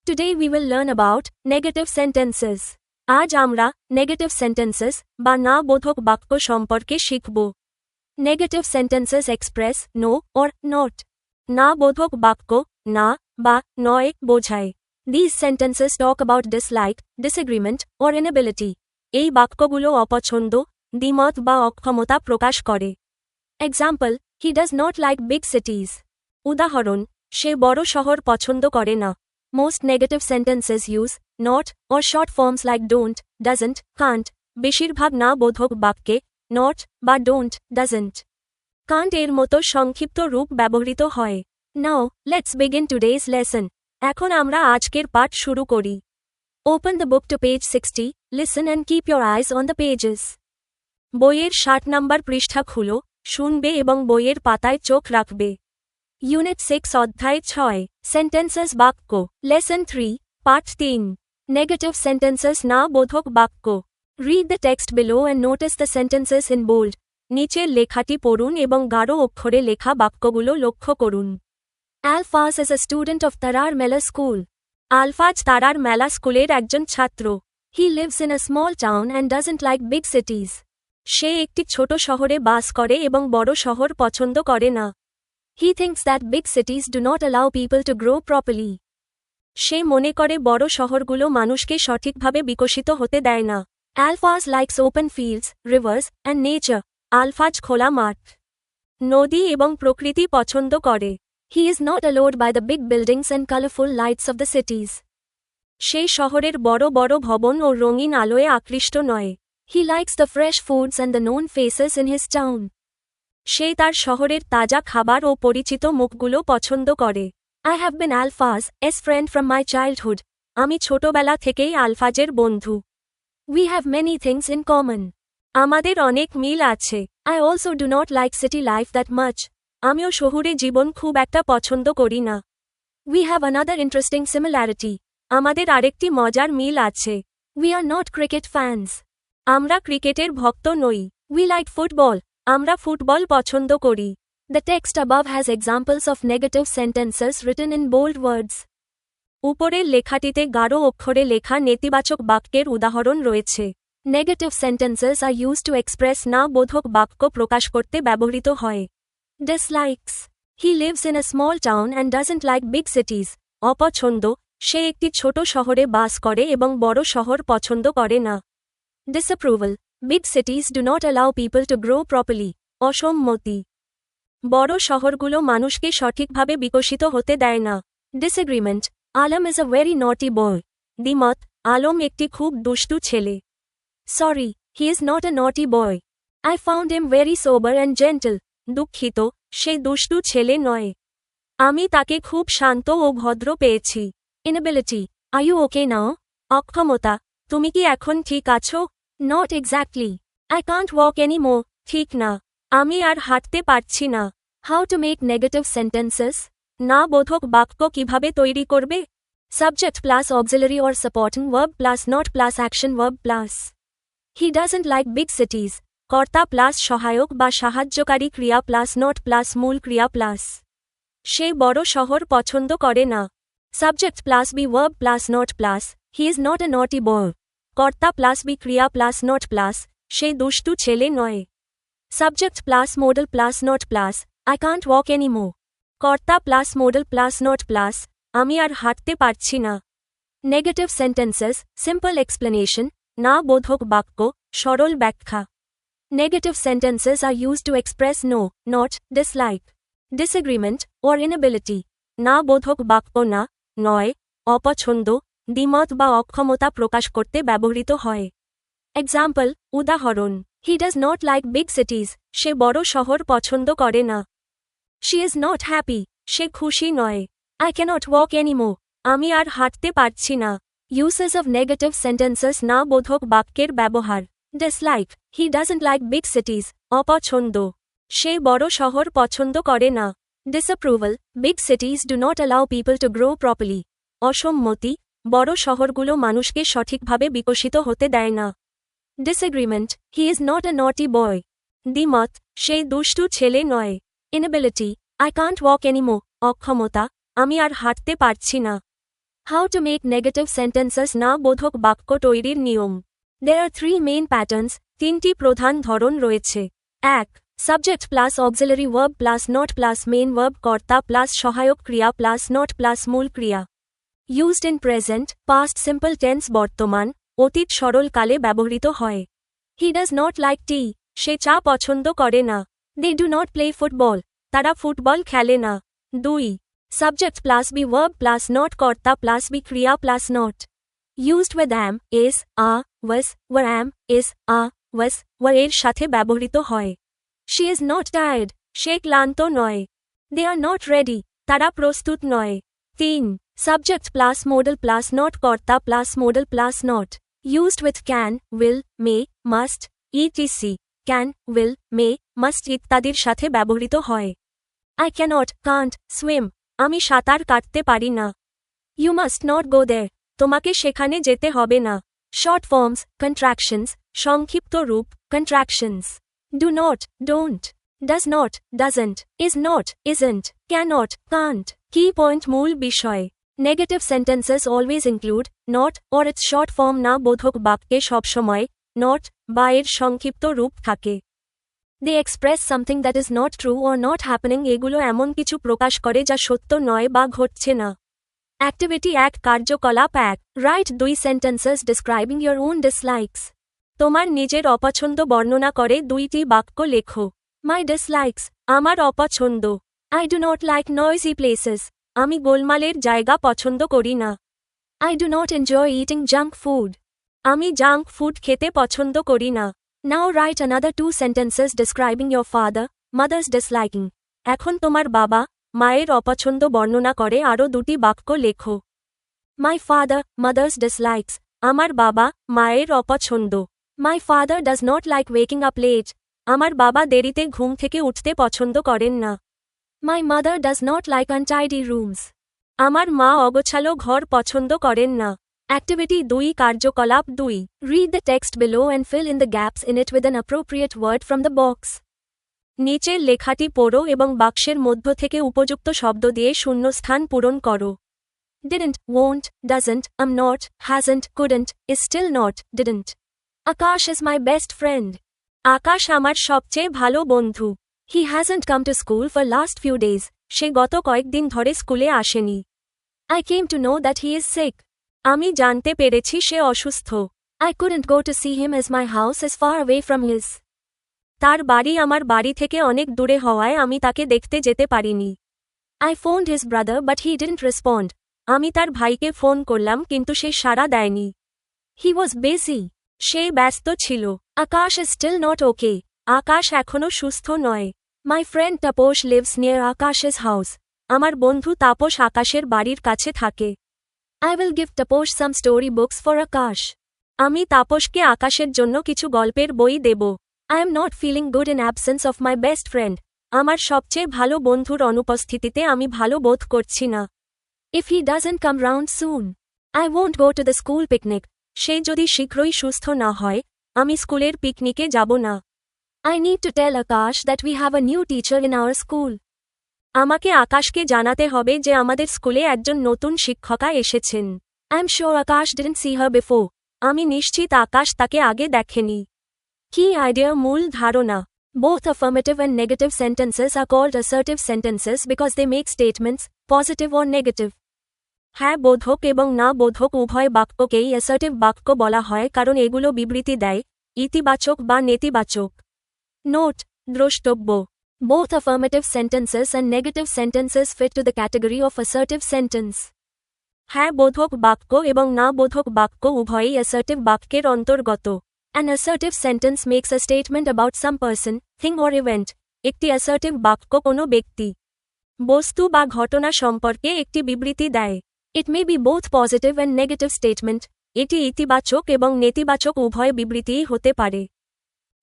Today we will learn about negative sentences. আজ আমরা negative sentences বা না বোধক বাক্য সম্পর্কে শিখব। Negative sentences express no or not. না বোধক বাক্য না বা নয় বোঝায়। These sentences talk about dislike, disagreement or inability. এই বাক্যগুলো অপছন্দ, দ্বিমত বা অক্ষমতা প্রকাশ করে। Example, he does not like big cities. উদাহরণ, সে বড় শহর পছন্দ করে না। Most negative sentences use not or short forms like don't, doesn't, can't. বেশিরভাগ না বোধক বাক্যে not বা don't, doesn't, can't এর মতো সংক্ষিপ্ত রূপ ব্যবহৃত হয়। Now, let's begin today's lesson. এখন আমরা আজকের পাঠ শুরু করি। Open the book to page 60, listen and keep your eyes on the pages. বইয়ের 60 নম্বর পৃষ্ঠা খুলো, শুনবে এবং বইয়ের পাতায় চোখ রাখবে। Unit 6 অধ্যায় 6, Sentences বাক্য, Lesson 3, Part 3, Negative sentences না বোধক বাক্য। Read the text below and notice the sentences in bold. নিচের লেখাটি পড়ুন এবং গাঢ় অক্ষরে লেখা বাক্যগুলো লক্ষ্য করুন। Alfaz is a student of Tarar Mela School. Alfaz তারার মেলা স্কুলের একজন ছাত্র। He lives in a small town and doesn't like big cities. সে একটি ছোট শহরে বাস করে এবং বড় শহর পছন্দ করে না। He thinks that big cities do not allow people to grow properly. সে মনে করে বড় শহরগুলো মানুষকে সঠিকভাবে বিকশিত হতে দেয় না। Alfaz likes open fields, rivers, and nature. Alfaz খোলা মাঠ, নদী এবং প্রকৃতি পছন্দ করে। He is not allured by the big buildings and colorful lights of the cities. সে শহরের বড় বড় ভবন ও রঙিন আলোয় আকৃষ্ট নয়। He likes the fresh foods and the known faces in his town. সে তার শহরের তাজা খাবার ও পরিচিত মুখগুলো পছন্দ করে। I have been Alfaz's friend from my childhood. আমি ছোটবেলা থেকেই আলফাজের বন্ধু। We have many things in common. আমাদের অনেক মিল আছে। I also do not like city life that much. আমিও শহুরে জীবন খুব একটা পছন্দ করি না। We have another interesting similarity. আমাদের আরেকটি মজার মিল আছে। We are not cricket fans. আমরা ক্রিকেটের ভক্ত নই। We like football. আমরা ফুটবল পছন্দ করি। The text above has examples of negative sentences written in bold words. উপরের লেখাটিতে গাঢ় অক্ষরে লেখা নেতিবাচক বাক্যের উদাহরণ রয়েছে। Negative sentences are used to express না বোধক বাক্য প্রকাশ করতে ব্যবহৃত হয়। Dislikes. He lives in a small town and doesn't like big cities. অপছন্দ, সে একটি ছোট শহরে বাস করে এবং বড় শহর পছন্দ করে না। Disapproval. Big cities do not allow people to grow properly. অসম্মতি, বড় শহরগুলো মানুষকে সঠিকভাবে বিকশিত হতে দেয় না। Disagreement. Alam is a very naughty boy. দ্বিমত, আলম একটি খুব দুষ্টু ছেলে। Sorry, he is not a naughty boy. I found him very sober and gentle. দুঃখিত, সে দুষ্টু ছেলে নয়। আমি তাকে খুব শান্ত ও ভদ্র পেয়েছি। Inability. Are you okay now? অক্ষমতা, তুমি কি এখন ঠিক আছো? Not exactly. I can't walk anymore. ঠিক না, আমি আর হাঁটতে পারছি না। How to make negative sentences? না বোধক বাক্য কিভাবে তৈরি করবে? Subject plus auxiliary or supporting verb plus not plus action verb plus. He doesn't like big cities. কর্তা প্লাস সহায়ক বা সাহায্যকারী ক্রিয়া প্লাস not প্লাস মূল ক্রিয়া প্লাস। সে বড় শহর পছন্দ করে না। Subject plus be verb plus not plus. He is not a naughty boy. কর্তা প্লাস বি ক্রিয়া প্লাস not প্লাস, সে দুষ্টু ছেলে নয়। Subject plus modal plus not plus. I can't walk anymore. কর্তা plus modal plus not plus, আমি আর হাঁটতে পারছি না। Negative sentences, simple explanation, না বোধক বাক্য, সরল ব্যাখ্যা। Negative sentences are used to express no, not, dislike, disagreement, or inability. না বোধক বাক্য না, নয়, অপছন্দ, দ্বিমত বা অক্ষমতা প্রকাশ করতে ব্যবহৃত হয়। Example, উদাহরণ, He does not like big cities. সে বড় শহর পছন্দ করে না। She is not happy. সে খুশি নয়। I cannot walk anymore. আমি আর হাঁটতে পারছি না। Uses of negative sentences না বোধক বাক্যের ব্যবহার। Dislike. He doesn't like big cities. অপছন্দ, সে বড় শহর পছন্দ করে না। Disapproval. Big cities do not allow people to grow properly. অসম্মতি, বড় শহরগুলো মানুষকে সঠিকভাবে বিকশিত হতে দেয় না। Disagreement. He is not a naughty boy. দ্বিমত, সে দুষ্টু ছেলে নয়। Inability. I can't walk anymore. অক্ষমতা, আমি আর হাঁটতে পারছি না। How to make negative sentences না বোধক বাক্য তৈরির নিয়ম. There are three main patterns, তিনটি প্রধান ধরন রয়েছে. 1. Subject plus auxiliary verb plus not plus main verb কর্তা plus সহায়ক ক্রিয়া plus not plus মূল ক্রিয়া. Used in present, past simple tense বর্তমান, অতীত সরল কালে ব্যবহৃত হয়. He does not like tea. সে চা পছন্দ করে না. They do not play football. তারা ফুটবল খেলে না. 2. Subject plus be verb plus not কর্তা plus be ক্রিয়া plus not. Used with am, is, are, was, were am, is, are, was, were এর সাথে ব্যবহৃত হয়. She is not tired. সে ক্লান্ত নয়. They are not ready. তারা প্রস্তুত নয়. 3. Subject plus modal plus not কর্তা plus modal plus not. Used with can, will, may, must, etc. Can, will, may, must ইত্যাদির সাথে ব্যবহৃত হয়. I cannot, can't, swim. আমি সাঁতার কাটতে পারি না. You must not go there. তোমাকে সেখানে যেতে হবে না. Short forms, contractions, সংক্ষিপ্ত রূপ, contractions. Do not, don't. Does not, doesn't. Is not, isn't. Cannot, can't. Key point মূল বিষয়. Negative sentences always include not or its short form না বোধক বাক্যে সবসময় not বা এর সংক্ষিপ্ত রূপ থাকে. They express something that is not true or not happening. এগুলো এমন কিছু প্রকাশ করে যা সত্য নয় বা ঘটছে না. Activity 1 কার্যকলাপ 1 Write 2 sentences describing your own dislikes. তোমার নিজের অপছন্দ বর্ণনা করে 2টি বাক্য লেখো. My dislikes, আমার অপছন্দ. I do not like noisy places. আমি গোলমালের জায়গা পছন্দ করি না. I do not enjoy eating junk food. আমি জাঙ্ক ফুড খেতে পছন্দ করি না. Now write another 2 sentences describing your father, mother's disliking. এখন তোমার বাবা, মায়ের অপছন্দ বর্ণনা করে আরও 2টি বাক্য লেখো. My father, mother's dislikes. আমার বাবা, মায়ের অপছন্দ. My father does not like waking up late. আমার বাবা দেরিতে ঘুম থেকে উঠতে পছন্দ করেন না. My mother does not like untidy rooms. আমার মা অগোছালো ঘর পছন্দ করেন না. Activity 2 কার্যকলাপ 2 Read the text below and fill in the gaps in it with an appropriate word from the box. নিচের লেখাটি পড়ো এবং বাক্সের মধ্য থেকে উপযুক্ত শব্দ দিয়ে শূন্যস্থান পূরণ করো. Didn't, won't, doesn't, am not, hasn't, couldn't, is still not, didn't. Akash is my best friend. আকাশ আমার সবচেয়ে ভালো বন্ধু. He hasn't come to school for last few days. সে গত কয়েকদিন ধরে স্কুলে আসেনি. I came to know that he is sick. আমি জানতে পেরেছি সে অসুস্থ. I couldn't go to see him as my house is far away from his. তার বাড়ি আমার বাড়ি থেকে অনেক দূরে হওয়ায় আমি তাকে দেখতে যেতে পারিনি. I phoned his brother but he didn't respond. আমি তার ভাইকে ফোন করলাম কিন্তু সে সাড়া দেয়নি. He was busy. সে ব্যস্ত ছিল. Akash is still not okay. আকাশ এখনো সুস্থ নয়. My friend Taposh lives near Akash's house. আমার বন্ধু তাপস আকাশের বাড়ির কাছে থাকে. I will give Taposh some story books for Akash. আমি তাপসকে আকাশের জন্য কিছু গল্পের বই দেব. I am not feeling good in absence of my best friend. আমার সবচেয়ে ভালো বন্ধুর অনুপস্থিতিতে আমি ভালো বোধ করছি না. If he doesn't come round soon, I won't go to the school picnic. সে যদি শীঘ্রই সুস্থ না হয়, আমি স্কুলের পিকনিকে যাব না. I need to tell Akash that we have a new teacher in our school. আমাকে আকাশকে জানাতে হবে যে আমাদের স্কুলে একজন নতুন শিক্ষকা এসেছেন. I'm sure Akash didn't see her before. আমি নিশ্চিত আকাশ তাকে আগে দেখেনি. Key idea মূল ধারণা. Both affirmative and negative sentences are called assertive sentences because they make statements, positive or negative. হ্যাঁ বোধক এবং না বোধক উভয় বাক্যকেই অ্যাসার্টিভ বাক্য বলা হয় কারণ এগুলো বিবৃতি দেয়, ইতিবাচক বা নেতিবাচক. নোট, দ্রষ্টব্য. Both affirmative sentences and negative sentences fit to the category of assertive sentence. হ্যাঁ বোধক বাক্য এবং না বোধক বাক্য উভয়ই অ্যাসার্টিভ বাক্যের অন্তর্গত. An assertive sentence makes a statement about some person, thing or event. একটি অ্যাসার্টিভ বাক্য কোনো ব্যক্তি, বস্তু বা ঘটনা সম্পর্কে একটি বিবৃতি দেয়. It may be both positive and negative statement. এটি ইতিবাচক এবং নেতিবাচক উভয় বিবৃতিই হতে পারে.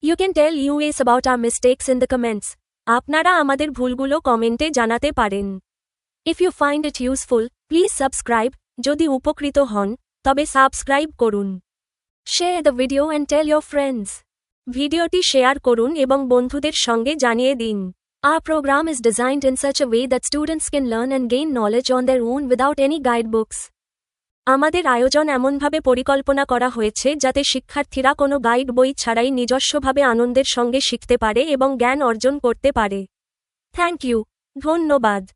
You can tell us about our mistakes in the comments. আপনারা আমাদের ভুলগুলো কমেন্টে জানাতে পারেন. If you find it useful, please subscribe. যদি উপকৃত হন, তবে সাবস্ক্রাইব করুন. Share the video and tell your friends. ভিডিওটি শেয়ার করুন এবং বন্ধুদের সঙ্গে জানিয়ে দিন. Our program is designed in such a way that students can learn and gain knowledge on their own without any guidebooks. আমাদের আয়োজন এমনভাবে পরিকল্পনা করা হয়েছে যাতে শিক্ষার্থীরা কোনো গাইড বই ছাড়াই নিজস্বভাবে আনন্দের সঙ্গে শিখতে পারে এবং জ্ঞান অর্জন করতে পারে। Thank you. ধন্যবাদ।